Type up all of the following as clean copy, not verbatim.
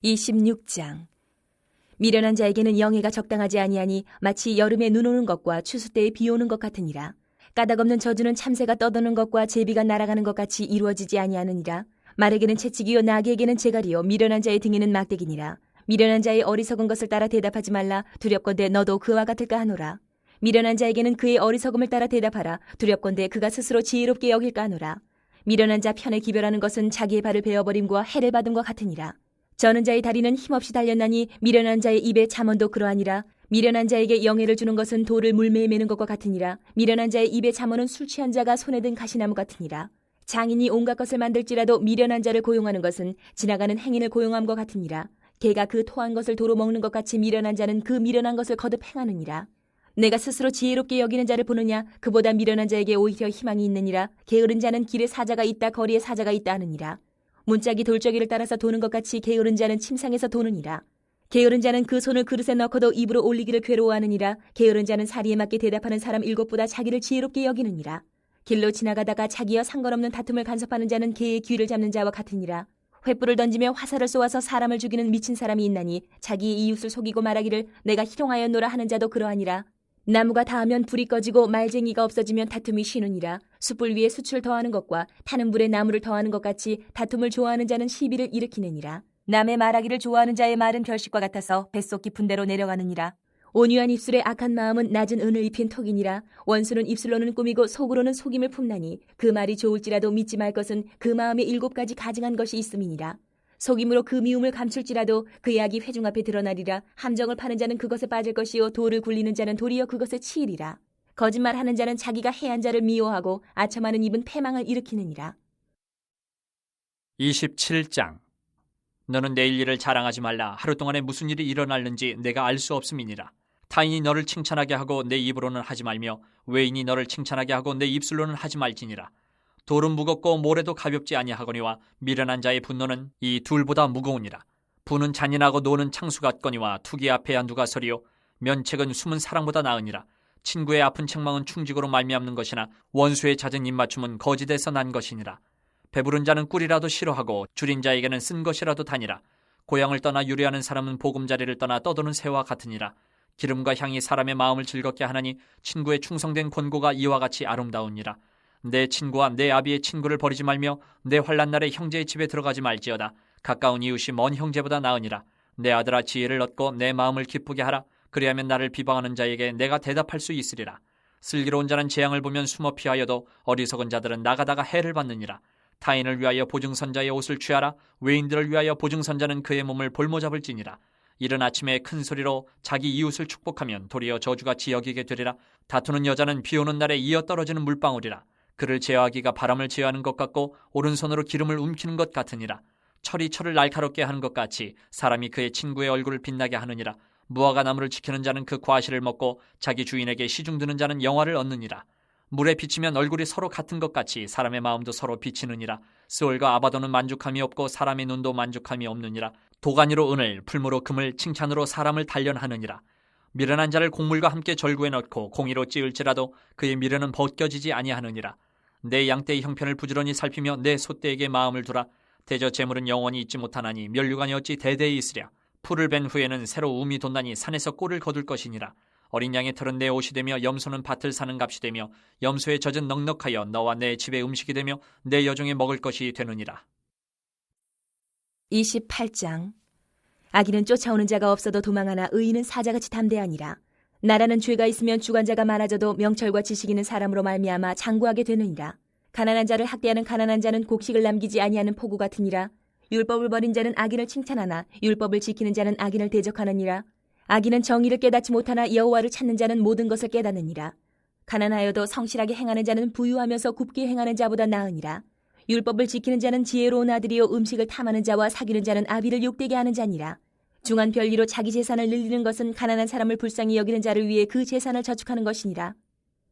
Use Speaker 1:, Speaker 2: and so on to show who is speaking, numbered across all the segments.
Speaker 1: 26장. 미련한 자에게는 영예가 적당하지 아니하니 마치 여름에 눈 오는 것과 추수 때에 비 오는 것 같으니라. 까닭없는 저주는 참새가 떠도는 것과 제비가 날아가는 것 같이 이루어지지 아니하느니라. 말에게는 채찍이요 나귀에게는 재갈이요 미련한 자의 등에는 막대기니라. 미련한 자의 어리석은 것을 따라 대답하지 말라. 두렵건대 너도 그와 같을까 하노라. 미련한 자에게는 그의 어리석음을 따라 대답하라. 두렵건대 그가 스스로 지혜롭게 여길까 하노라. 미련한 자 편에 기별하는 것은 자기의 발을 베어버림과 해를 받음과 같으니라. 저는 자의 다리는 힘없이 달렸나니 미련한 자의 입에 잠언도 그러하니라. 미련한 자에게 영예를 주는 것은 돌을 물매에 매는 것과 같으니라. 미련한 자의 입에 잠언은 술 취한 자가 손에 든 가시나무 같으니라. 장인이 온갖 것을 만들지라도 미련한 자를 고용하는 것은 지나가는 행인을 고용함과 같으니라. 개가 그 토한 것을 도로 먹는 것 같이 미련한 자는 그 미련한 것을 거듭 행하느니라. 내가 스스로 지혜롭게 여기는 자를 보느냐? 그보다 미련한 자에게 오히려 희망이 있느니라. 게으른 자는 길에 사자가 있다 거리에 사자가 있다 하느니라. 문짝이 돌저기를 따라서 도는 것 같이 게으른 자는 침상에서 도느니라. 게으른 자는 그 손을 그릇에 넣고도 입으로 올리기를 괴로워하느니라. 게으른 자는 사리에 맞게 대답하는 사람 7보다 자기를 지혜롭게 여기느니라. 길로 지나가다가 자기와 상관없는 다툼을 간섭하는 자는 개의 귀를 잡는 자와 같으니라. 횃불을 던지며 화살을 쏘아서 사람을 죽이는 미친 사람이 있나니 자기의 이웃을 속이고 말하기를 내가 희롱하였노라 하는 자도 그러하니라. 나무가 닿으면 불이 꺼지고 말쟁이가 없어지면 다툼이 쉬느니라. 숯불 위에 숯을 더하는 것과 타는 불에 나무를 더하는 것 같이 다툼을 좋아하는 자는 시비를 일으키느니라. 남의 말하기를 좋아하는 자의 말은 별식과 같아서 뱃속 깊은 데로 내려가느니라. 온유한 입술에 악한 마음은 낮은 은을 입힌 턱이니라. 원수는 입술로는 꾸미고 속으로는 속임을 품나니 그 말이 좋을지라도 믿지 말 것은 그 마음에 7가지 가증한 것이 있음이니라. 속임으로 그 미움을 감출지라도 그의 악이 회중 앞에 드러나리라. 함정을 파는 자는 그것에 빠질 것이요 돌을 굴리는 자는 도리어 그것에 치이리라. 거짓말하는 자는 자기가 해한 자를 미워하고 아첨하는 입은 패망을 일으키느니라.
Speaker 2: 27장. 너는 내일 일을 자랑하지 말라. 하루 동안에 무슨 일이 일어날는지 내가 알 수 없음이니라. 타인이 너를 칭찬하게 하고 내 입으로는 하지 말며 외인이 너를 칭찬하게 하고 내 입술로는 하지 말지니라. 돌은 무겁고 모래도 가볍지 아니하거니와 미련한 자의 분노는 이 둘보다 무거우니라. 부는 잔인하고 노는 창수 같거니와 투기 앞에야 누가 서리요 면책은 숨은 사랑보다 나으니라. 친구의 아픈 책망은 충직으로 말미암는 것이나 원수의 잦은 입맞춤은 거짓에서 난 것이니라. 배부른 자는 꿀이라도 싫어하고 줄인 자에게는 쓴 것이라도 다니라. 고향을 떠나 유래하는 사람은 보금자리를 떠나 떠도는 새와 같으니라. 기름과 향이 사람의 마음을 즐겁게 하나니 친구의 충성된 권고가 이와 같이 아름다우니라. 내 친구와 내 아비의 친구를 버리지 말며 내 환난 날에 형제의 집에 들어가지 말지어다. 가까운 이웃이 먼 형제보다 나으니라. 내 아들아 지혜를 얻고 내 마음을 기쁘게 하라. 그리하면 나를 비방하는 자에게 내가 대답할 수 있으리라. 슬기로운 자는 재앙을 보면 숨어 피하여도 어리석은 자들은 나가다가 해를 받느니라. 타인을 위하여 보증선자의 옷을 취하라. 외인들을 위하여 보증선자는 그의 몸을 볼모잡을지니라. 이른 아침에 큰 소리로 자기 이웃을 축복하면 도리어 저주같이 여기게 되리라. 다투는 여자는 비 오는 날에 이어 떨어지는 물방울이라. 그를 제어하기가 바람을 제어하는 것 같고 오른손으로 기름을 움키는 것 같으니라. 철이 철을 날카롭게 하는 것 같이 사람이 그의 친구의 얼굴을 빛나게 하느니라. 무화과 나무를 지키는 자는 그 과실을 먹고 자기 주인에게 시중드는 자는 영화를 얻느니라. 물에 비치면 얼굴이 서로 같은 것 같이 사람의 마음도 서로 비치느니라. 스올과 아바도는 만족함이 없고 사람의 눈도 만족함이 없느니라. 도가니로 은을 풀무로 금을 칭찬으로 사람을 단련하느니라. 미련한 자를 곡물과 함께 절구에 넣고 공의로 찌을지라도 그의 미련은 벗겨지지 아니하느니라. 내 양떼의 형편을 부지런히 살피며 내 소떼에게 마음을 두라. 대저 재물은 영원히 있지 못하나니 면류관이 어찌 대대에 있으랴. 풀을 벤 후에는 새로 움이 돋나니 산에서 꼴을 거둘 것이니라. 어린 양의 털은 내 옷이 되며 염소는 밭을 사는 값이 되며 염소의 젖은 넉넉하여 너와 내 집의 음식이 되며 내 여종의 먹을 것이 되느니라.
Speaker 1: 28장. 악인은 쫓아오는 자가 없어도 도망하나 의인은 사자같이 담대하니라. 나라는 죄가 있으면 주관자가 많아져도 명철과 지식 있는 사람으로 말미암아 장구하게 되느니라. 가난한 자를 학대하는 가난한 자는 곡식을 남기지 아니하는 포구 같으니라. 율법을 버린 자는 악인을 칭찬하나 율법을 지키는 자는 악인을 대적하느니라. 악인은 정의를 깨닫지 못하나 여호와를 찾는 자는 모든 것을 깨닫느니라. 가난하여도 성실하게 행하는 자는 부유하면서 굽게 행하는 자보다 나으니라. 율법을 지키는 자는 지혜로운 아들이요 음식을 탐하는 자와 사귀는 자는 아비를 욕되게 하는 자니라. 중한 별리로 자기 재산을 늘리는 것은 가난한 사람을 불쌍히 여기는 자를 위해 그 재산을 저축하는 것이니라.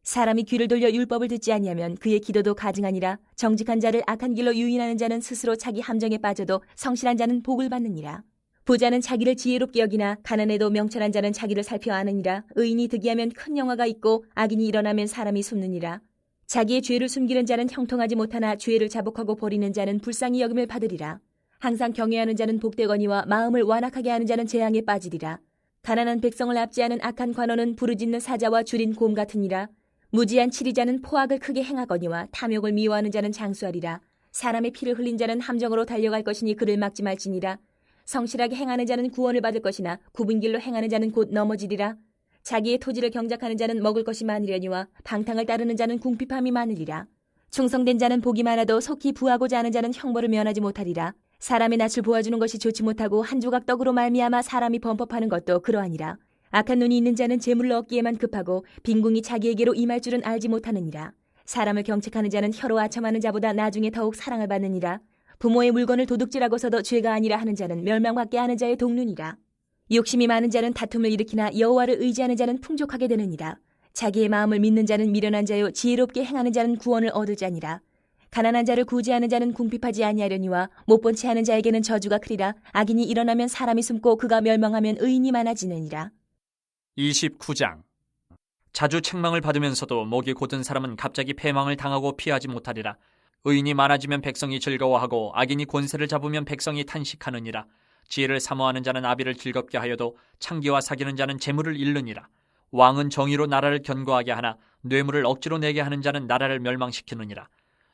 Speaker 1: 사람이 귀를 돌려 율법을 듣지 아니하면 그의 기도도 가증하니라. 정직한 자를 악한 길로 유인하는 자는 스스로 자기 함정에 빠져도 성실한 자는 복을 받느니라. 부자는 자기를 지혜롭게 여기나 가난해도 명철한 자는 자기를 살펴 아느니라. 의인이 득이하면 큰 영화가 있고 악인이 일어나면 사람이 숨느니라. 자기의 죄를 숨기는 자는 형통하지 못하나 죄를 자복하고 버리는 자는 불쌍히 여김을 받으리라. 항상 경외하는 자는 복되거니와 마음을 완악하게 하는 자는 재앙에 빠지리라. 가난한 백성을 압제하는 악한 관원은 부르짖는 사자와 줄인 곰 같으니라. 무지한 치리자는 포악을 크게 행하거니와 탐욕을 미워하는 자는 장수하리라. 사람의 피를 흘린 자는 함정으로 달려갈 것이니 그를 막지 말지니라. 성실하게 행하는 자는 구원을 받을 것이나 굽은 길로 행하는 자는 곧 넘어지리라. 자기의 토지를 경작하는 자는 먹을 것이 많으려니와 방탕을 따르는 자는 궁핍함이 많으리라. 충성된 자는 복이 많아도 속히 부하고자 하는 자는 형벌을 면하지 못하리라. 사람의 낯을 보아주는 것이 좋지 못하고 한 조각 떡으로 말미암아 사람이 범법하는 것도 그러하니라. 악한 눈이 있는 자는 재물로 얻기에만 급하고 빈궁이 자기에게로 임할 줄은 알지 못하느니라. 사람을 경책하는 자는 혀로 아첨하는 자보다 나중에 더욱 사랑을 받느니라. 부모의 물건을 도둑질하고서도 죄가 아니라 하는 자는 멸망받게 하는 자의 동륜이라. 욕심이 많은 자는 다툼을 일으키나 여호와를 의지하는 자는 풍족하게 되느니라. 자기의 마음을 믿는 자는 미련한 자요 지혜롭게 행하는 자는 구원을 얻을 자니라. 가난한 자를 구제하는 자는 궁핍하지 아니하려니와 못본 채 하는 자에게는 저주가 크리라. 악인이 일어나면 사람이 숨고 그가 멸망하면 의인이 많아지느니라.
Speaker 2: 29장. 자주 책망을 받으면서도 목이 곧은 사람은 갑자기 패망을 당하고 피하지 못하리라. 의인이 많아지면 백성이 즐거워하고 악인이 권세를 잡으면 백성이 탄식하느니라. 지혜를 사모하는 자는 아비를 즐겁게 하여도 창기와 사귀는 자는 재물을 잃느니라. 왕은 정의로 나라를 견고하게 하나 뇌물을 억지로 내게 하는 자는 나라를 멸망시키느니라.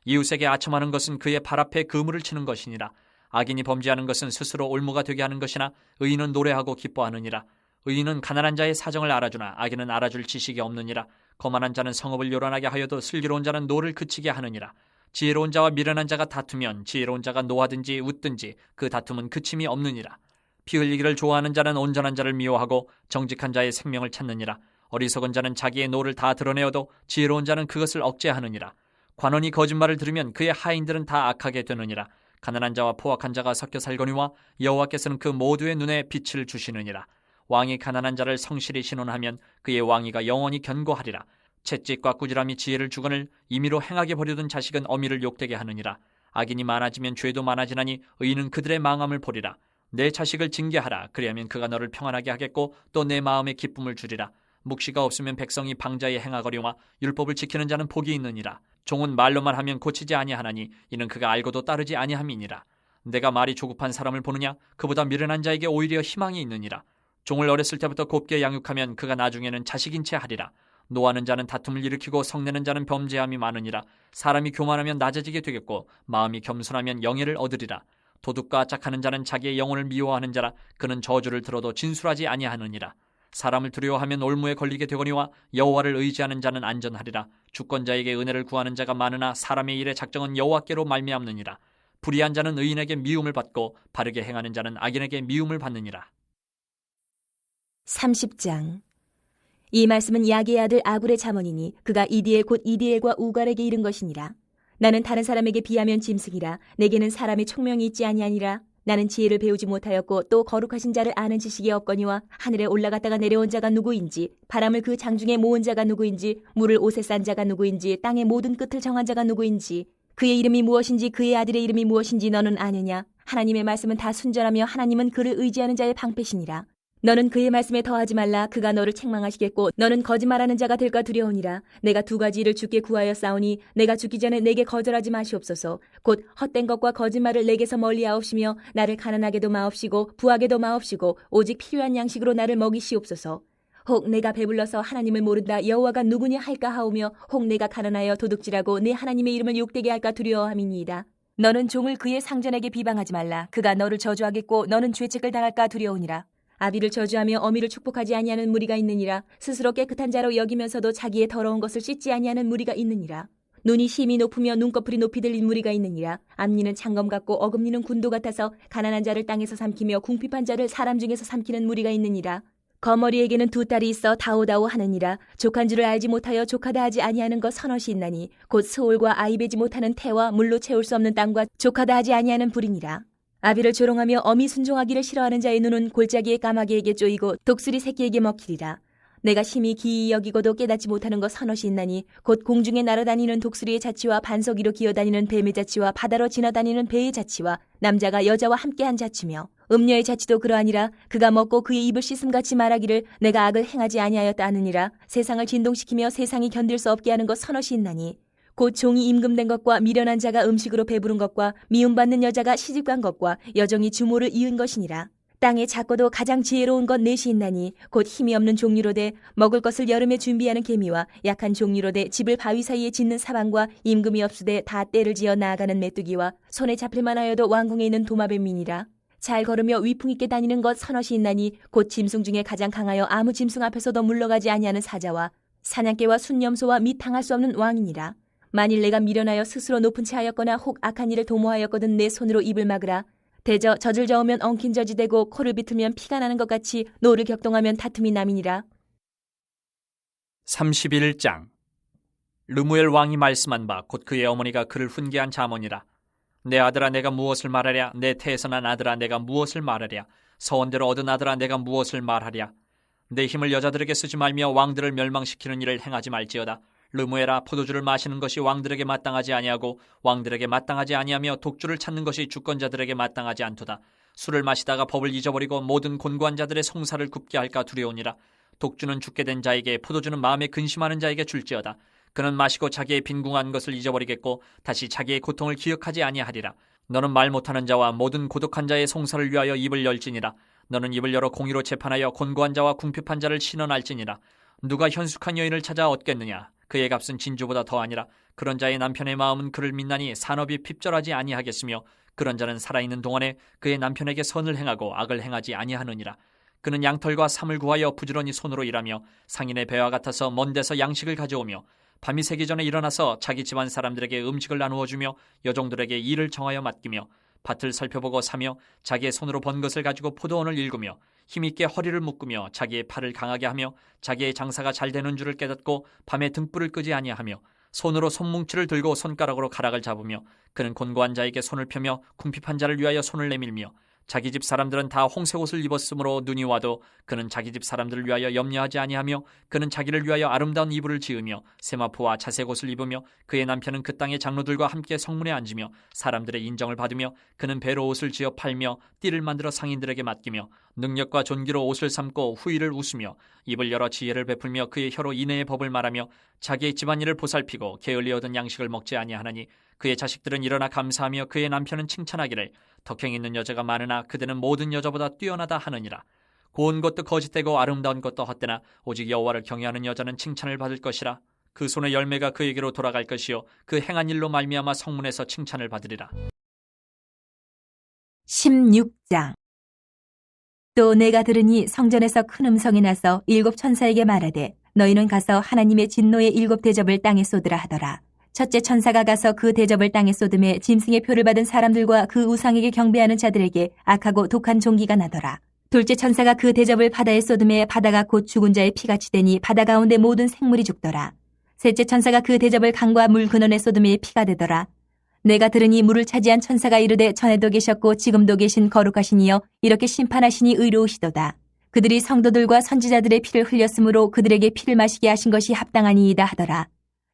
Speaker 2: 이웃에게 아첨하는 것은 그의 발 앞에 그물을 치는 것이니라. 악인이 범죄하는 것은 스스로 올무가 되게 하는 것이나 의인은 노래하고 기뻐하느니라. 의인은 가난한 자의 사정을 알아주나 악인은 알아줄 지식이 없느니라. 거만한 자는 성읍을 요란하게 하여도 슬기로운 자는 노를 그치게 하느니라. 지혜로운 자와 미련한 자가 다투면 지혜로운 자가 노하든지 웃든지 그 다툼은 그침이 없느니라. 피 흘리기를 좋아하는 자는 온전한 자를 미워하고 정직한 자의 생명을 찾느니라. 어리석은 자는 자기의 노를 다 드러내어도 지혜로운 자는 그것을 억제하느니라. 관원이 거짓말을 들으면 그의 하인들은 다 악하게 되느니라. 가난한 자와 포악한 자가 섞여 살거니와 여호와께서는 그 모두의 눈에 빛을 주시느니라. 왕이 가난한 자를 성실히 신원하면 그의 왕위가 영원히 견고하리라. 채찍과 꾸지람이 지혜를 주거늘 임의로 행하게 버려둔 자식은 어미를 욕되게 하느니라. 악인이 많아지면 죄도 많아지나니 의인은 그들의 망함을 보리라. 내 자식을 징계하라. 그리하면 그가 너를 평안하게 하겠고 또 내 마음에 기쁨을 주리라. 묵시가 없으면 백성이 방자에 행하거리와 율법을 지키는 자는 복이 있느니라. 종은 말로만 하면 고치지 아니하나니 이는 그가 알고도 따르지 아니함이니라. 내가 말이 조급한 사람을 보느냐? 그보다 미련한 자에게 오히려 희망이 있느니라. 종을 어렸을 때부터 곱게 양육하면 그가 나중에는 자식인 채 하리라. 노하는 자는 다툼을 일으키고 성내는 자는 범죄함이 많으니라. 사람이 교만하면 낮아지게 되겠고 마음이 겸손하면 영예를 얻으리라. 도둑과 짝하는 자는 자기의 영혼을 미워하는 자라. 그는 저주를 들어도 진술하지 아니하느니라. 사람을 두려워하면 올무에 걸리게 되거니와 여호와를 의지하는 자는 안전하리라. 주권자에게 은혜를 구하는 자가 많으나 사람의 일의 작정은 여호와께로 말미암느니라. 불의한 자는 의인에게 미움을 받고 바르게 행하는 자는 악인에게 미움을 받느니라.
Speaker 1: 30장. 이 말씀은 야게의 아들 아굴의 잠언이니 그가 이디엘 곧 이디엘과 우갈에게 이른 것이니라. 나는 다른 사람에게 비하면 짐승이라. 내게는 사람의 총명이 있지 아니하니라. 나는 지혜를 배우지 못하였고 또 거룩하신 자를 아는 지식이 없거니와 하늘에 올라갔다가 내려온 자가 누구인지 바람을 그 장중에 모은 자가 누구인지 물을 옷에 싼 자가 누구인지 땅의 모든 끝을 정한 자가 누구인지 그의 이름이 무엇인지 그의 아들의 이름이 무엇인지 너는 아느냐? 하나님의 말씀은 다 순전하며 하나님은 그를 의지하는 자의 방패시니라. 너는 그의 말씀에 더하지 말라. 그가 너를 책망하시겠고 너는 거짓말하는 자가 될까 두려우니라. 내가 두 가지 일을 주께 구하여 싸우니 내가 죽기 전에 내게 거절하지 마시옵소서. 곧 헛된 것과 거짓말을 내게서 멀리하옵시며 나를 가난하게도 마옵시고 부하게도 마옵시고 오직 필요한 양식으로 나를 먹이시옵소서. 혹 내가 배불러서 하나님을 모른다 여호와가 누구냐 할까 하오며 혹 내가 가난하여 도둑질하고 내 하나님의 이름을 욕되게 할까 두려워함이니이다. 너는 종을 그의 상전에게 비방하지 말라. 그가 너를 저주하겠고 너는 죄책을 당할까 두려우니라. 아비를 저주하며 어미를 축복하지 아니하는 무리가 있느니라. 스스로 깨끗한 자로 여기면서도 자기의 더러운 것을 씻지 아니하는 무리가 있느니라. 눈이 심히 높으며 눈꺼풀이 높이 들린 무리가 있느니라. 앞니는 창검 같고 어금니는 군도 같아서 가난한 자를 땅에서 삼키며 궁핍한 자를 사람 중에서 삼키는 무리가 있느니라. 거머리에게는 두 딸이 있어 다오다오 하느니라. 족한 줄을 알지 못하여 족하다 하지 아니하는 것 서너시 있나니 곧 스올과 아이 베지 못하는 태와 물로 채울 수 없는 땅과 족하다 하지 아니하는 불이니라. 아비를 조롱하며 어미 순종하기를 싫어하는 자의 눈은 골짜기의 까마귀에게 쪼이고 독수리 새끼에게 먹히리라. 내가 심히 기이 여기고도 깨닫지 못하는 것 서너시 있나니 곧 공중에 날아다니는 독수리의 자치와 반석 위로 기어다니는 뱀의 자치와 바다로 지나다니는 배의 자치와 남자가 여자와 함께한 자치며 음녀의 자치도 그러하니라. 그가 먹고 그의 입을 씻음같이 말하기를 내가 악을 행하지 아니하였다 하느니라. 세상을 진동시키며 세상이 견딜 수 없게 하는 것 서너시 있나니 곧 종이 임금된 것과 미련한 자가 음식으로 배부른 것과 미움받는 여자가 시집간 것과 여종이 주모를 이은 것이니라. 땅에 작고도 가장 지혜로운 것 넷이 있나니 곧 힘이 없는 종류로 돼 먹을 것을 여름에 준비하는 개미와 약한 종류로 돼 집을 바위 사이에 짓는 사방과 임금이 없으되 다 때를 지어 나아가는 메뚜기와 손에 잡힐만 하여도 왕궁에 있는 도마뱀이니라. 잘 걸으며 위풍 있게 다니는 것 서너시 있나니 곧 짐승 중에 가장 강하여 아무 짐승 앞에서도 물러가지 아니하는 사자와 사냥개와 순념소와 및 당할 수 없는 왕이니라. 만일 내가 미련하여 스스로 높은 채 하였거나 혹 악한 일을 도모하였거든 내 손으로 입을 막으라. 대저 젖을 저으면 엉킨 젖이 되고 코를 비틀면 피가 나는 것 같이 노를 격동하면 다툼이 남이니라.
Speaker 2: 31장. 르무엘 왕이 말씀한 바 곧 그의 어머니가 그를 훈계한 자문이라. 내 아들아 내가 무엇을 말하랴. 내 태에서 난 아들아 내가 무엇을 말하랴. 서원대로 얻은 아들아 내가 무엇을 말하랴. 내 힘을 여자들에게 쓰지 말며 왕들을 멸망시키는 일을 행하지 말지어다. 르무엘아 포도주를 마시는 것이 왕들에게 마땅하지 아니하고 왕들에게 마땅하지 아니하며 독주를 찾는 것이 주권자들에게 마땅하지 않도다. 술을 마시다가 법을 잊어버리고 모든 곤고한 자들의 송사를 굽게 할까 두려우니라. 독주는 죽게 된 자에게 포도주는 마음에 근심하는 자에게 줄지어다. 그는 마시고 자기의 빈궁한 것을 잊어버리겠고 다시 자기의 고통을 기억하지 아니하리라. 너는 말 못하는 자와 모든 고독한 자의 송사를 위하여 입을 열지니라. 너는 입을 열어 공의로 재판하여 곤고한 자와 궁핍한 자를 신원할지니라. 누가 현숙한 여인을 찾아 얻겠느냐. 그의 값은 진주보다 더하니라. 그런 자의 남편의 마음은 그를 믿나니 산업이 핍절하지 아니하겠으며 그런 자는 살아있는 동안에 그의 남편에게 선을 행하고 악을 행하지 아니하느니라. 그는 양털과 삼을 구하여 부지런히 손으로 일하며 상인의 배와 같아서 먼 데서 양식을 가져오며 밤이 새기 전에 일어나서 자기 집안 사람들에게 음식을 나누어 주며 여종들에게 일을 정하여 맡기며 밭을 살펴보고 사며 자기의 손으로 번 것을 가지고 포도원을 일구며 힘있게 허리를 묶으며 자기의 팔을 강하게 하며 자기의 장사가 잘 되는 줄을 깨닫고 밤에 등불을 끄지 아니하며 손으로 손뭉치를 들고 손가락으로 가락을 잡으며 그는 곤고한 자에게 손을 펴며 궁핍한 자를 위하여 손을 내밀며 자기 집 사람들은 다 홍색 옷을 입었으므로 눈이 와도 그는 자기 집 사람들을 위하여 염려하지 아니하며 그는 자기를 위하여 아름다운 이불을 지으며 세마포와 자색 옷을 입으며 그의 남편은 그 땅의 장로들과 함께 성문에 앉으며 사람들의 인정을 받으며 그는 배로 옷을 지어 팔며 띠를 만들어 상인들에게 맡기며 능력과 존귀로 옷을 삼고 후일을 웃으며 입을 열어 지혜를 베풀며 그의 혀로 인애의 법을 말하며 자기의 집안일을 보살피고 게을리 얻은 양식을 먹지 아니하나니 그의 자식들은 일어나 감사하며 그의 남편은 칭찬하기를 덕행 있는 여자가 많으나 그대는 모든 여자보다 뛰어나다 하느니라. 고운 것도 거짓되고 아름다운 것도 헛되나 오직 여호와를 경외하는 여자는 칭찬을 받을 것이라. 그 손의 열매가 그에게로 돌아갈 것이요 그 행한 일로 말미암아 성문에서 칭찬을 받으리라.
Speaker 1: 16장. 또 내가 들으니 성전에서 큰 음성이 나서 7 천사에게 말하되 너희는 가서 하나님의 진노의 7 대접을 땅에 쏟으라 하더라. 첫째 천사가 가서 그 대접을 땅에 쏟음에 짐승의 표를 받은 사람들과 그 우상에게 경배하는 자들에게 악하고 독한 종기가 나더라. 둘째 천사가 그 대접을 바다에 쏟음에 바다가 곧 죽은 자의 피같이 되니 바다 가운데 모든 생물이 죽더라. 셋째 천사가 그 대접을 강과 물 근원에 쏟음에 피가 되더라. 내가 들으니 물을 차지한 천사가 이르되 전에도 계셨고 지금도 계신 거룩하신 이여 이렇게 심판하시니 의로우시도다. 그들이 성도들과 선지자들의 피를 흘렸으므로 그들에게 피를 마시게 하신 것이 합당하니이다 하더라.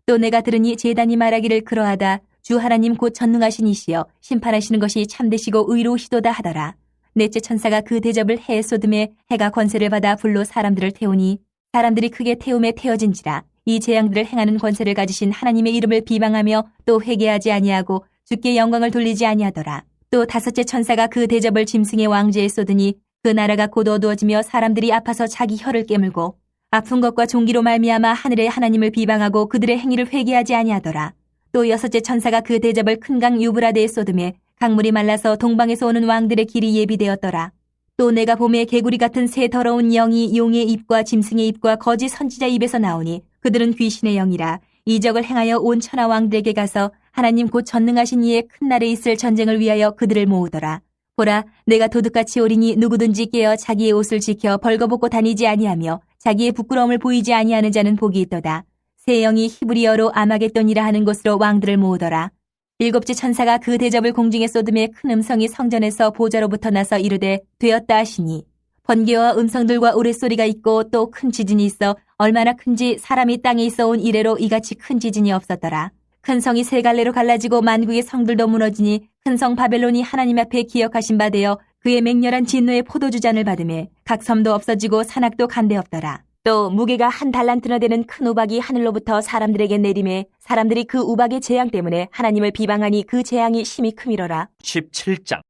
Speaker 1: 또 내가 들으니 제단이 말하기를 그러하다. 주 하나님 곧 전능하신 이시여 심판하시는 것이 참되시고 의로우시도다 하더라. 넷째 천사가 그 대접을 해에 쏟음에 해가 권세를 받아 불로 사람들을 태우니 사람들이 크게 태움에 태워진지라. 이 재앙들을 행하는 권세를 가지신 하나님의 이름을 비방하며 또 회개하지 아니하고 주께 영광을 돌리지 아니하더라. 또 다섯째 천사가 그 대접을 짐승의 왕제에 쏟으니 그 나라가 곧 어두워지며 사람들이 아파서 자기 혀를 깨물고 아픈 것과 종기로 말미암아 하늘의 하나님을 비방하고 그들의 행위를 회개하지 아니하더라. 또 여섯째 천사가 그 대접을 큰 강 유브라데에 쏟음에 강물이 말라서 동방에서 오는 왕들의 길이 예비되었더라. 또 내가 봄에 개구리 같은 새 더러운 영이 용의 입과 짐승의 입과 거짓 선지자 입에서 나오니 그들은 귀신의 영이라. 이적을 행하여 온 천하 왕들에게 가서 하나님 곧 전능하신 이의 큰 날에 있을 전쟁을 위하여 그들을 모으더라. 보라, 내가 도둑같이 오리니 누구든지 깨어 자기의 옷을 지켜 벌거벗고 다니지 아니하며 자기의 부끄러움을 보이지 아니하는 자는 복이 있도다. 새 영이 히브리어로 아마겟돈이라 하는 곳으로 왕들을 모으더라. 일곱째 천사가 그 대접을 공중에 쏟음에 큰 음성이 성전에서 보좌로부터 나서 이르되 되었다 하시니 번개와 음성들과 우레소리가 있고 또 큰 지진이 있어 얼마나 큰지 사람이 땅에 있어 온 이래로 이같이 큰 지진이 없었더라. 큰 성이 세 갈래로 갈라지고 만국의 성들도 무너지니 큰 성 바벨론이 하나님 앞에 기억하신 바 되어 그의 맹렬한 진노의 포도주 잔을 받음에 각 섬도 없어지고 산악도 간데 없더라. 또 무게가 1달란트나 되는 큰 우박이 하늘로부터 사람들에게 내림에 사람들이 그 우박의 재앙 때문에 하나님을 비방하니 그 재앙이 심히 크미러라.
Speaker 2: 17장.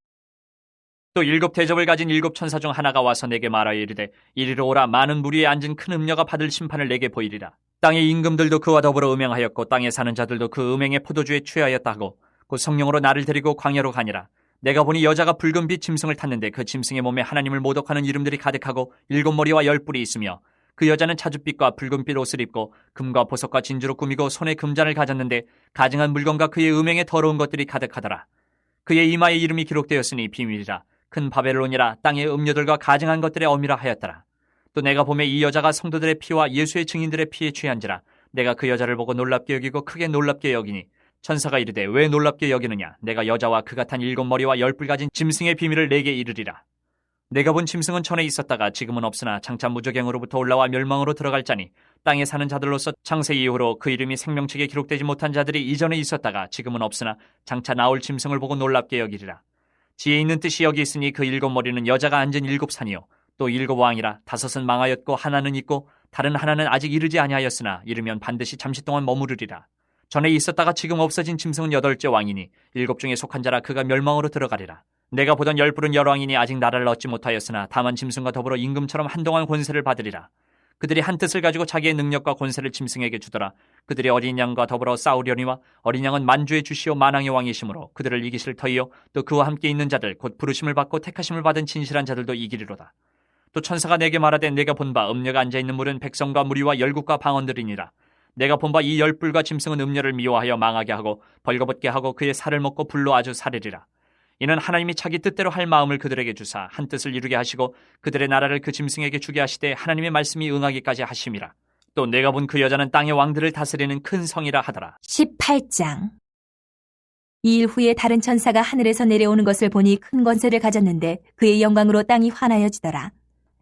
Speaker 2: 또 7 대접을 가진 7 천사 중 하나가 와서 내게 말하여 이르되 이리로 오라. 많은 무리에 앉은 큰 음녀가 받을 심판을 내게 보이리라. 땅의 임금들도 그와 더불어 음행하였고 땅에 사는 자들도 그 음행의 포도주에 취하였다 하고 곧 성령으로 나를 데리고 광야로 가니라. 내가 보니 여자가 붉은 빛 짐승을 탔는데 그 짐승의 몸에 하나님을 모독하는 이름들이 가득하고 7 머리와 10 뿔이 있으며 그 여자는 자줏빛과 붉은빛 옷을 입고 금과 보석과 진주로 꾸미고 손에 금잔을 가졌는데 가증한 물건과 그의 음행에 더러운 것들이 가득하더라. 그의 이마에 이름이 기록되었으니 비밀이라. 큰 바벨론이라. 땅의 음료들과 가증한 것들의 어미라 하였더라. 또 내가 보매 이 여자가 성도들의 피와 예수의 증인들의 피에 취한지라. 내가 그 여자를 보고 놀랍게 여기고 크게 놀랍게 여기니 천사가 이르되 왜 놀랍게 여기느냐. 내가 여자와 그가 탄 7 머리와 10 뿔 가진 짐승의 비밀을 내게 이르리라. 내가 본 짐승은 전에 있었다가 지금은 없으나 장차 무저갱으로부터 올라와 멸망으로 들어갈 자니 땅에 사는 자들로서 창세 이후로 그 이름이 생명책에 기록되지 못한 자들이 이전에 있었다가 지금은 없으나 장차 나올 짐승을 보고 놀랍게 여기리라. 지혜 있는 뜻이 여기 있으니 그 7 머리는 여자가 앉은 7 산이요 또 7 왕이라. 5은 망하였고 하나는 있고 다른 하나는 아직 이르지 아니하였으나 이르면 반드시 잠시 동안 머무르리라. 전에 있었다가 지금 없어진 짐승은 8째 왕이니 7 중에 속한 자라. 그가 멸망으로 들어가리라. 내가 보던 10 뿔은 열왕이니 아직 나라를 얻지 못하였으나 다만 짐승과 더불어 임금처럼 한동안 권세를 받으리라. 그들이 한 뜻을 가지고 자기의 능력과 권세를 짐승에게 주더라. 그들이 어린 양과 더불어 싸우려니와 어린 양은 만주의 주시오 만왕의 왕이시므로 그들을 이기실 터이요 또 그와 함께 있는 자들 곧 부르심을 받고 택하심을 받은 진실한 자들도 이기리로다. 또 천사가 내게 말하되 내가 본 바 음녀가 앉아있는 물은 백성과 무리와 열국과 방언들이니라. 내가 본 바 이 10뿔과 짐승은 음녀를 미워하여 망하게 하고 벌거벗게 하고 그의 살을 먹고 불로 아주 사르리라. 이는 하나님이 자기 뜻대로 할 마음을 그들에게 주사 한 뜻을 이루게 하시고 그들의 나라를 그 짐승에게 주게 하시되 하나님의 말씀이 응하기까지 하심이라. 또 내가 본 그 여자는 땅의 왕들을 다스리는 큰 성이라 하더라.
Speaker 1: 18장. 이 일 후에 다른 천사가 하늘에서 내려오는 것을 보니 큰 권세를 가졌는데 그의 영광으로 땅이 환하여지더라.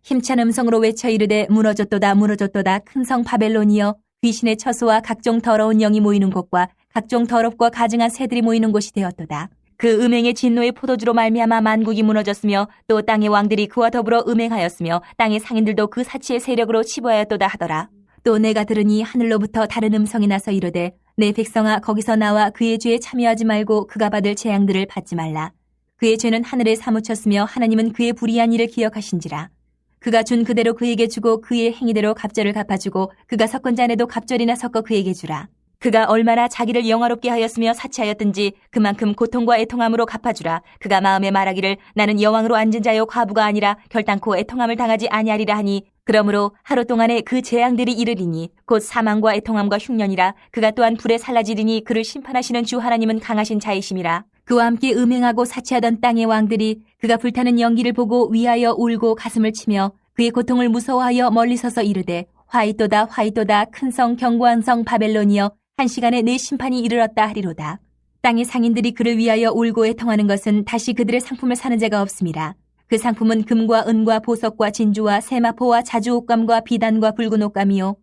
Speaker 1: 힘찬 음성으로 외쳐 이르되 무너졌도다 무너졌도다 큰 성 바벨론이여 귀신의 처소와 각종 더러운 영이 모이는 곳과 각종 더럽고 가증한 새들이 모이는 곳이 되었도다. 그 음행의 진노의 포도주로 말미암아 만국이 무너졌으며 또 땅의 왕들이 그와 더불어 음행하였으며 땅의 상인들도 그 사치의 세력으로 치부하였도다 하더라. 또 내가 들으니 하늘로부터 다른 음성이 나서 이르되 내 백성아 거기서 나와 그의 죄에 참여하지 말고 그가 받을 재앙들을 받지 말라. 그의 죄는 하늘에 사무쳤으며 하나님은 그의 불의한 일을 기억하신지라. 그가 준 그대로 그에게 주고 그의 행위대로 갑절을 갚아주고 그가 섞은 잔에도 갑절이나 섞어 그에게 주라. 그가 얼마나 자기를 영화롭게 하였으며 사치하였든지 그만큼 고통과 애통함으로 갚아주라. 그가 마음에 말하기를 나는 여왕으로 앉은 자요 과부가 아니라 결단코 애통함을 당하지 아니하리라 하니 그러므로 하루 동안에 그 재앙들이 이르리니 곧 사망과 애통함과 흉년이라. 그가 또한 불에 살라지리니 그를 심판하시는 주 하나님은 강하신 자이심이라. 그와 함께 음행하고 사치하던 땅의 왕들이 그가 불타는 연기를 보고 위하여 울고 가슴을 치며 그의 고통을 무서워하여 멀리 서서 이르되 화이또다 화이또다 큰 성 견고한 성 바벨론이여 한 시간에 내 심판이 이르렀다 하리로다. 땅의 상인들이 그를 위하여 울고 애통하는 것은 다시 그들의 상품을 사는 자가 없음이라. 그 상품은 금과 은과 보석과 진주와 세마포와 자주옷감과 비단과 붉은 옷감이요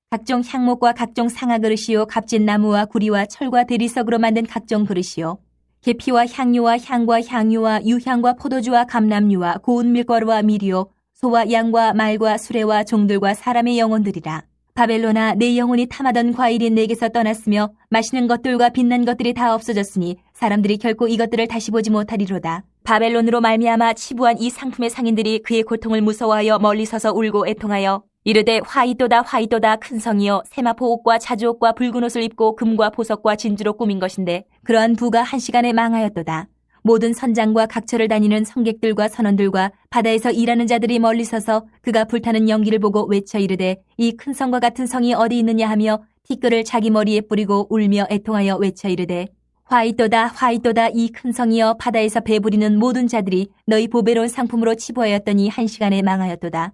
Speaker 1: 각종 향목과 각종 상아 그릇이요 값진 나무와 구리와 철과 대리석으로 만든 각종 그릇이요 계피와 향료와 향과 향유와 유향과 포도주와 감람류와 고운 밀가루와 밀이요 소와 양과 말과 수레와 종들과 사람의 영혼들이라. 바벨론아 내 영혼이 탐하던 과일이 내게서 떠났으며 마시는 것들과 빛난 것들이 다 없어졌으니 사람들이 결코 이것들을 다시 보지 못하리로다. 바벨론으로 말미암아 치부한 이 상품의 상인들이 그의 고통을 무서워하여 멀리 서서 울고 애통하여 이르되 화이또다 화이또다 큰 성이여 세마포 옷과 자주옷과 붉은 옷을 입고 금과 보석과 진주로 꾸민 것인데 그러한 부가 한 시간에 망하였도다. 모든 선장과 각처를 다니는 성객들과 선원들과 바다에서 일하는 자들이 멀리 서서 그가 불타는 연기를 보고 외쳐 이르되 이 큰 성과 같은 성이 어디 있느냐 하며 티끌을 자기 머리에 뿌리고 울며 애통하여 외쳐 이르되 화이또다 화이또다 이 큰 성이여 바다에서 배부리는 모든 자들이 너희 보배로운 상품으로 치부하였더니 한 시간에 망하였도다.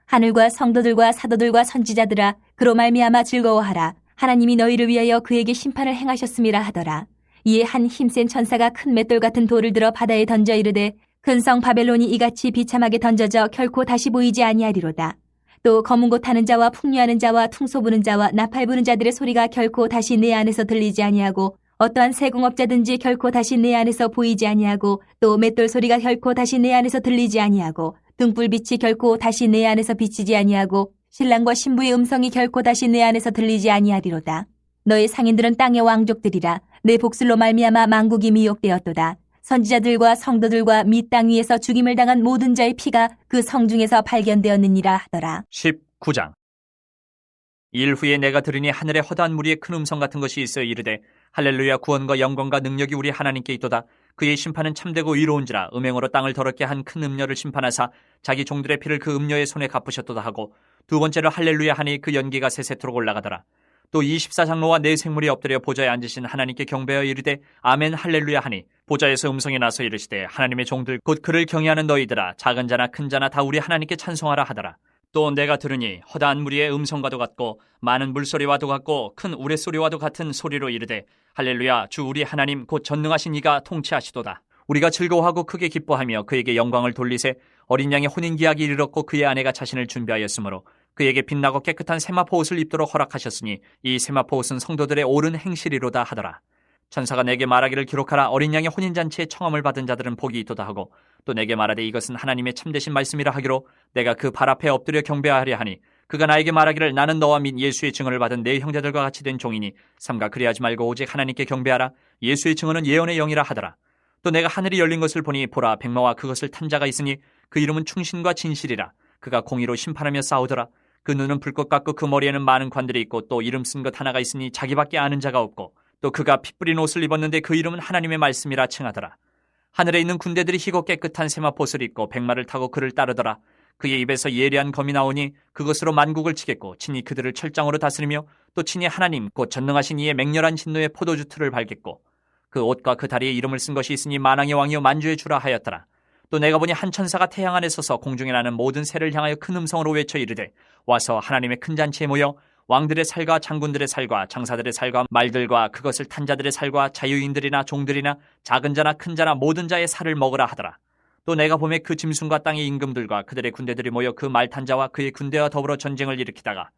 Speaker 1: 하늘과 성도들과 사도들과 선지자들아 그로 말미암아 즐거워하라. 하나님이 너희를 위하여 그에게 심판을 행하셨음이라 하더라. 이에 한 힘센 천사가 큰 맷돌 같은 돌을 들어 바다에 던져 이르되 큰 성 바벨론이 이같이 비참하게 던져져 결코 다시 보이지 아니하리로다. 또 검은 곳 타는 자와 풍류하는 자와 퉁소 부는 자와 나팔 부는 자들의 소리가 결코 다시 내 안에서 들리지 아니하고 어떠한 세공업자든지 결코 다시 내 안에서 보이지 아니하고 또 맷돌 소리가 결코 다시 내 안에서 들리지 아니하고 등불빛이 결코 다시 내 안에서 비치지 아니하고 신랑과 신부의 음성이 결코 다시 내 안에서 들리지 아니하리로다. 너의 상인들은 땅의 왕족들이라. 내 복술로 말미암아 만국이 미혹되었도다. 선지자들과 성도들과 및 땅 위에서 죽임을 당한 모든 자의 피가 그 성중에서 발견되었느니라 하더라.
Speaker 2: 19장. 일 후에 내가 들으니 하늘에 허다한 무리의 큰 음성 같은 것이 있어 이르되 할렐루야, 구원과 영광과 능력이 우리 하나님께 있도다. 그의 심판은 참되고 의로운지라. 음행으로 땅을 더럽게 한 큰 음녀를 심판하사 자기 종들의 피를 그 음녀의 손에 갚으셨도다 하고, 두 번째로 할렐루야 하니 그 연기가 세세토록 올라가더라. 또 24장로와 네 생물이 엎드려 보좌에 앉으신 하나님께 경배하여 이르되 아멘 할렐루야 하니, 보좌에서 음성이 나서 이르시되 하나님의 종들 곧 그를 경외하는 너희들아, 작은 자나 큰 자나 다 우리 하나님께 찬송하라 하더라. 또 내가 들으니 허다한 무리의 음성과도 같고 많은 물소리와도 같고 큰 우레소리와도 같은 소리로 이르되 할렐루야, 주 우리 하나님 곧 전능하신 이가 통치하시도다. 우리가 즐거워하고 크게 기뻐하며 그에게 영광을 돌리세. 어린 양의 혼인기약이 이르렀고 그의 아내가 자신을 준비하였으므로 그에게 빛나고 깨끗한 세마포 옷을 입도록 허락하셨으니 이 세마포 옷은 성도들의 옳은 행실이로다 하더라. 천사가 내게 말하기를 기록하라. 어린 양의 혼인잔치에 청함을 받은 자들은 복이 있도다 하고, 또 내게 말하되 이것은 하나님의 참되신 말씀이라 하기로 내가 그 발 앞에 엎드려 경배하려 하니, 그가 나에게 말하기를 나는 너와 및 예수의 증언을 받은 내 형제들과 같이 된 종이니 삼가 그리하지 말고 오직 하나님께 경배하라. 예수의 증언은 예언의 영이라 하더라. 또 내가 하늘이 열린 것을 보니 보라, 백마와 그것을 탄 자가 있으니 그 이름은 충신과 진실이라. 그가 공의로 심판하며 싸우더라. 그 눈은 불꽃 같고 그 머리에는 많은 관들이 있고 또 이름 쓴 것 하나가 있으니 자기밖에 아는 자가 없고, 또 그가 피 뿌린 옷을 입었는데 그 이름은 하나님의 말씀이라 칭하더라. 하늘에 있는 군대들이 희고 깨끗한 세마포옷을 입고 백마를 타고 그를 따르더라. 그의 입에서 예리한 검이 나오니 그것으로 만국을 치겠고 친히 그들을 철장으로 다스리며 또 친히 하나님 곧 전능하신 이의 맹렬한 진노의 포도주 틀을 밟겠고, 그 옷과 그 다리에 이름을 쓴 것이 있으니 만왕의 왕이요 만주의 주라 하였더라. 또 내가 보니 한 천사가 태양 안에 서서 공중에 나는 모든 새를 향하여 큰 음성으로 외쳐 이르되 와서 하나님의 큰 잔치에 모여 왕들의 살과 장군들의 살과 장사들의 살과 말들과 그것을 탄 자들의 살과 자유인들이나 종들이나 작은 자나 큰 자나 모든 자의 살을 먹으라 하더라. 또 내가 보매 그 짐승과 땅의 임금들과 그들의 군대들이 모여 그 말 탄 자와 그의 군대와 더불어 전쟁을 일으키다가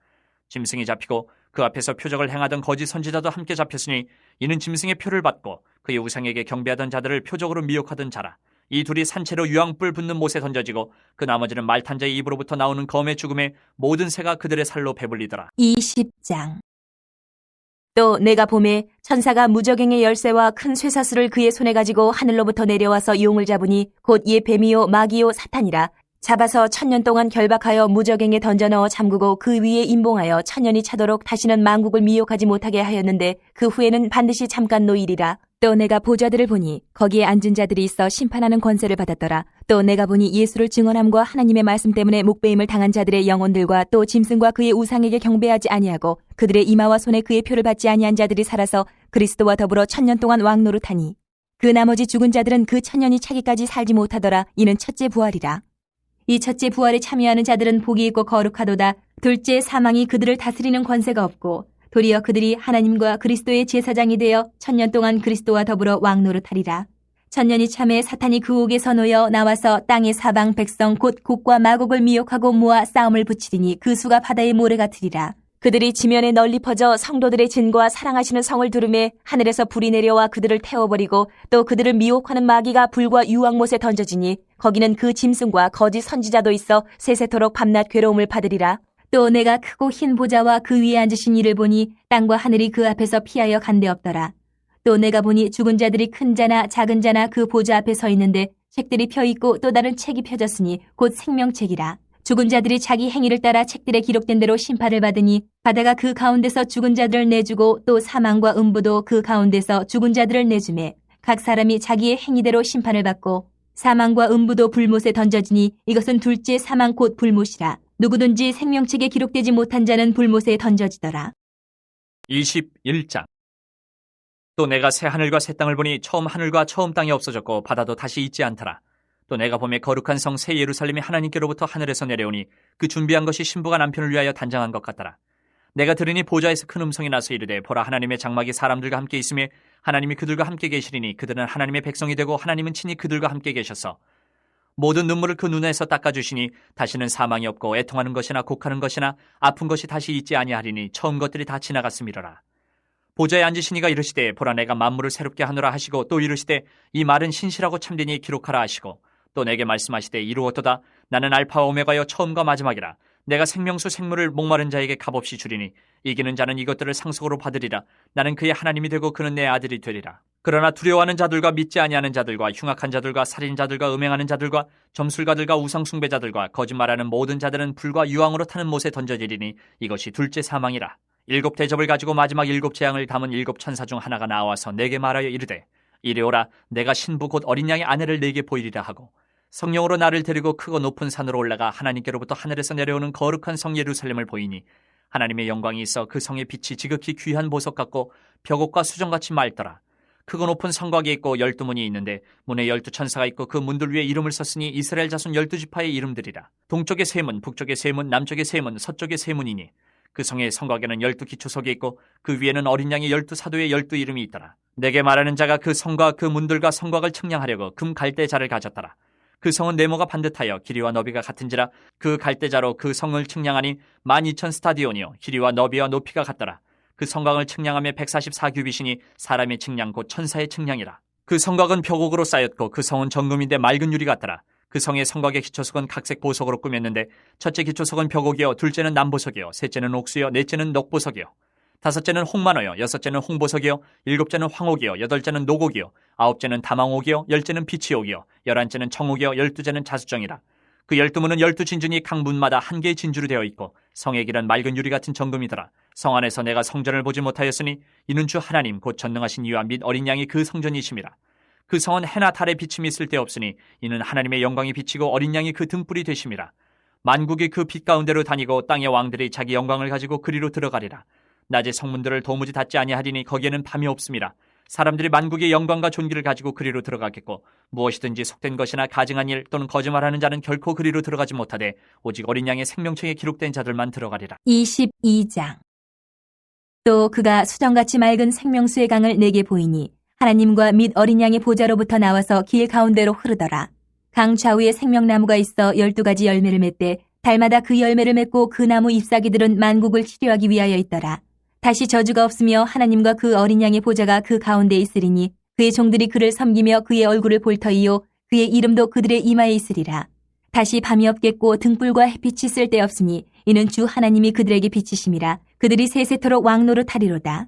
Speaker 2: 짐승이 잡히고 그 앞에서 표적을 행하던 거짓 선지자도 함께 잡혔으니 이는 짐승의 표를 받고 그의 우상에게 경배하던 자들을 표적으로 미혹하던 자라. 이 둘이 산채로 유황불 붙는 못에 던져지고 그 나머지는 말 탄 자의 입으로부터 나오는 검의 죽음에 모든 새가 그들의 살로 배불리더라.
Speaker 1: 20장. 또 내가 보매 천사가 무저갱의 열쇠와 큰 쇠사슬을 그의 손에 가지고 하늘로부터 내려와서 용을 잡으니 곧 예 뱀이요 마귀요 사탄이라. 잡아서 1000년 동안 결박하여 무저갱에 던져 넣어 잠그고 그 위에 임봉하여 1000년이 차도록 다시는 만국을 미혹하지 못하게 하였는데 그 후에는 반드시 잠깐 노일이라. 또 내가 보좌들을 보니 거기에 앉은 자들이 있어 심판하는 권세를 받았더라. 또 내가 보니 예수를 증언함과 하나님의 말씀 때문에 목배임을 당한 자들의 영혼들과 또 짐승과 그의 우상에게 경배하지 아니하고 그들의 이마와 손에 그의 표를 받지 아니한 자들이 살아서 그리스도와 더불어 1000년 동안 왕노릇하니, 그 나머지 죽은 자들은 그 1000년이 차기까지 살지 못하더라. 이는 첫째 부활이라. 이 첫째 부활에 참여하는 자들은 복이 있고 거룩하도다. 둘째 사망이 그들을 다스리는 권세가 없고 도리어 그들이 하나님과 그리스도의 제사장이 되어 1000년 동안 그리스도와 더불어 왕노릇하리라. 1000년이 참에 사탄이 그 옥에서 놓여 나와서 땅의 사방 백성 곧 곡과 마곡을 미혹하고 모아 싸움을 붙이리니 그 수가 바다의 모래 같으리라. 그들이 지면에 널리 퍼져 성도들의 진과 사랑하시는 성을 두르매 하늘에서 불이 내려와 그들을 태워버리고 또 그들을 미혹하는 마귀가 불과 유황못에 던져지니 거기는 그 짐승과 거짓 선지자도 있어 세세토록 밤낮 괴로움을 받으리라. 또 내가 크고 흰 보좌와 그 위에 앉으신 이를 보니 땅과 하늘이 그 앞에서 피하여 간데 없더라. 또 내가 보니 죽은 자들이 큰 자나 작은 자나 그 보좌 앞에 서 있는데 책들이 펴 있고 또 다른 책이 펴졌으니 곧 생명책이라. 죽은 자들이 자기 행위를 따라 책들에 기록된 대로 심판을 받으니 바다가 그 가운데서 죽은 자들을 내주고 또 사망과 음부도 그 가운데서 죽은 자들을 내주매 각 사람이 자기의 행위대로 심판을 받고 사망과 음부도 불못에 던져지니 이것은 둘째 사망 곧 불못이라. 누구든지 생명책에 기록되지 못한 자는 불못에 던져지더라.
Speaker 2: 21장. 또 내가 새 하늘과 새 땅을 보니 처음 하늘과 처음 땅이 없어졌고 바다도 다시 있지 않더라. 또 내가 보매 거룩한 성 새 예루살렘이 하나님께로부터 하늘에서 내려오니 그 준비한 것이 신부가 남편을 위하여 단장한 것 같더라. 내가 들으니 보좌에서 큰 음성이 나서 이르되 보라, 하나님의 장막이 사람들과 함께 있으며 하나님이 그들과 함께 계시리니 그들은 하나님의 백성이 되고 하나님은 친히 그들과 함께 계셔서 모든 눈물을 그 눈에서 닦아주시니 다시는 사망이 없고 애통하는 것이나 곡하는 것이나 아픈 것이 다시 있지 아니하리니 처음 것들이 다 지나갔음이로라. 보좌에 앉으신 이가 이르시되 보라, 내가 만물을 새롭게 하노라 하시고 또 이르시되 이 말은 신실하고 참되니 기록하라 하시고 또 내게 말씀하시되 이루었도다. 나는 알파와 오메가여 처음과 마지막이라. 내가 생명수 생물을 목마른 자에게 값없이 주리니 이기는 자는 이것들을 상속으로 받으리라. 나는 그의 하나님이 되고 그는 내 아들이 되리라. 그러나 두려워하는 자들과 믿지 아니하는 자들과 흉악한 자들과 살인자들과 음행하는 자들과 점술가들과 우상숭배자들과 거짓말하는 모든 자들은 불과 유황으로 타는 못에 던져지리니 이것이 둘째 사망이라. 7 대접을 가지고 마지막 7 재앙을 담은 7 천사 중 하나가 나와서 내게 말하여 이르되 이리 오라. 내가 신부 곧 어린 양의 아내를 내게 보이리라 하고 성령으로 나를 데리고 크고 높은 산으로 올라가 하나님께로부터 하늘에서 내려오는 거룩한 성 예루살렘을 보이니 하나님의 영광이 있어 그 성의 빛이 지극히 귀한 보석 같고 벽옥과 수정같이 맑더라. 크고 높은 성곽이 있고 12문이 있는데 문에 12 천사가 있고 그 문들 위에 이름을 썼으니 이스라엘 자손 12지파의 이름들이라. 동쪽에 세 문, 북쪽에 세 문, 남쪽에 세 문, 서쪽에 세 문이니 그 성의 성곽에는 12 기초석이 있고 그 위에는 어린 양의 12 사도의 12 이름이 있더라. 내게 말하는 자가 그 성과 그 문들과 성곽을 측량하려고 금 갈대자를 가졌더라. 그 성은 네모가 반듯하여 길이와 너비가 같은지라. 그 갈대자로 그 성을 측량하니 12,000 스타디온이요 길이와 너비와 높이가 같더라. 그 성곽을 측량하며 144규빗이니 사람의 측량 곧 천사의 측량이라. 그 성곽은 벽옥으로 쌓였고 그 성은 정금인데 맑은 유리 같더라. 그 성의 성곽의 기초석은 각색 보석으로 꾸몄는데 첫째 기초석은 벽옥이요 둘째는 남보석이요 셋째는 옥수요 넷째는 녹보석이요 다섯째는 홍만호요 여섯째는 홍보석이요 일곱째는 황옥이요 여덟째는 노곡이요 아홉째는 다망옥이요 열째는 비치옥이요 11째는 청옥이요 12째는 자수정이라. 그 12문은 12진주니 각 문마다 한 개의 진주로 되어 있고 성의 길은 맑은 유리 같은 정금이더라. 성 안에서 내가 성전을 보지 못하였으니 이는 주 하나님 곧 전능하신 이와 및 어린 양이 그 성전이심이라. 그 성은 해나 달의 비침이 쓸데없으니 이는 하나님의 영광이 비치고 어린 양이 그 등불이 되심이라. 만국이 그 빛 가운데로 다니고 땅의 왕들이 자기 영광을 가지고 그리로 들어가리라. 낮에 성문들을 도무지 닫지 아니하리니 거기에는 밤이 없음이라. 사람들이 만국의 영광과 존귀를 가지고 그리로 들어가겠고 무엇이든지 속된 것이나 가증한 일 또는 거짓말하는 자는 결코 그리로 들어가지 못하되 오직 어린 양의 생명책에 기록된 자들만 들어가리라.
Speaker 1: 22장. 또 그가 수정같이 맑은 생명수의 강을 내게 보이니 하나님과 및 어린 양의 보좌로부터 나와서 길 가운데로 흐르더라. 강 좌우에 생명나무가 있어 12가지 열매를 맺되 달마다 그 열매를 맺고 그 나무 잎사귀들은 만국을 치료하기 위하여 있더라. 다시 저주가 없으며 하나님과 그 어린 양의 보좌가 그 가운데 있으리니 그의 종들이 그를 섬기며 그의 얼굴을 볼 터이요 그의 이름도 그들의 이마에 있으리라. 다시 밤이 없겠고 등불과 햇빛이 쓸데없으니 이는 주 하나님이 그들에게 비치심이라. 그들이 세세토록 왕노릇하리로다.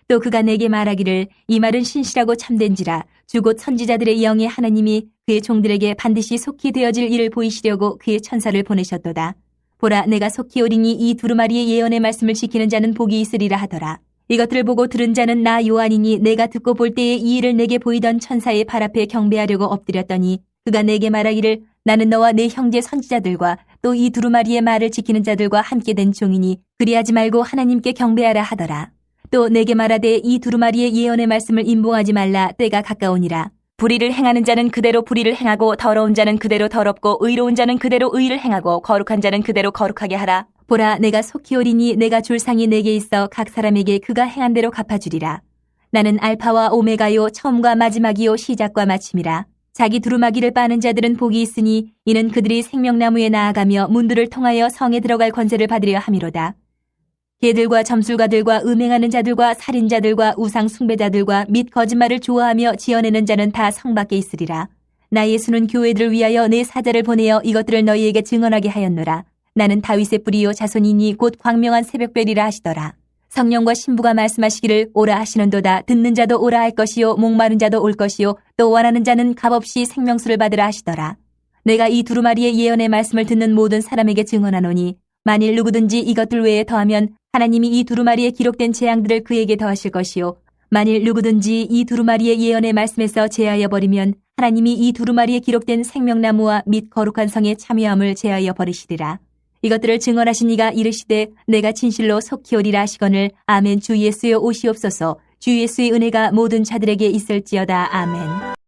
Speaker 1: 또 그가 내게 말하기를 이 말은 신실하고 참된지라. 주 곧 선지자들의 영의 하나님이 그의 종들에게 반드시 속히 되어질 일을 보이시려고 그의 천사를 보내셨도다. 보라, 내가 속히 오리니 이 두루마리의 예언의 말씀을 지키는 자는 복이 있으리라 하더라. 이것들을 보고 들은 자는 나 요한이니 내가 듣고 볼 때에 이 일을 내게 보이던 천사의 발 앞에 경배하려고 엎드렸더니 그가 내게 말하기를 나는 너와 내 형제 선지자들과 또 이 두루마리의 말을 지키는 자들과 함께 된 종이니 그리하지 말고 하나님께 경배하라 하더라. 또 내게 말하되 이 두루마리의 예언의 말씀을 임봉하지 말라. 때가 가까우니라. 불의를 행하는 자는 그대로 불의를 행하고 더러운 자는 그대로 더럽고 의로운 자는 그대로 의를 행하고 거룩한 자는 그대로 거룩하게 하라. 보라, 내가 속히 오리니 내가 줄 상이 내게 있어 각 사람에게 그가 행한 대로 갚아주리라. 나는 알파와 오메가요 처음과 마지막이요 시작과 마침이라. 자기 두루마기를 빠는 자들은 복이 있으니 이는 그들이 생명나무에 나아가며 문들을 통하여 성에 들어갈 권세를 받으려 함이로다. 개들과 점술가들과 음행하는 자들과 살인자들과 우상 숭배자들과 및 거짓말을 좋아하며 지어내는 자는 다 성 밖에 있으리라. 나 예수는 교회들을 위하여 내 사자를 보내어 이것들을 너희에게 증언하게 하였노라. 나는 다윗의 뿌리요 자손이니 곧 광명한 새벽별이라 하시더라. 성령과 신부가 말씀하시기를 오라 하시는도다. 듣는 자도 오라 할 것이요 목마른 자도 올 것이요 또 원하는 자는 값없이 생명수를 받으라 하시더라. 내가 이 두루마리의 예언의 말씀을 듣는 모든 사람에게 증언하노니 만일 누구든지 이것들 외에 더하면 하나님이 이 두루마리에 기록된 재앙들을 그에게 더하실 것이요 만일 누구든지 이 두루마리의 예언의 말씀에서 제하여 버리면 하나님이 이 두루마리에 기록된 생명나무와 및 거룩한 성의 참여함을 제하여 버리시리라. 이것들을 증언하신 이가 이르시되 내가 진실로 속히 오리라 하시거늘 아멘. 주 예수여 오시옵소서. 주 예수의 은혜가 모든 자들에게 있을지어다. 아멘.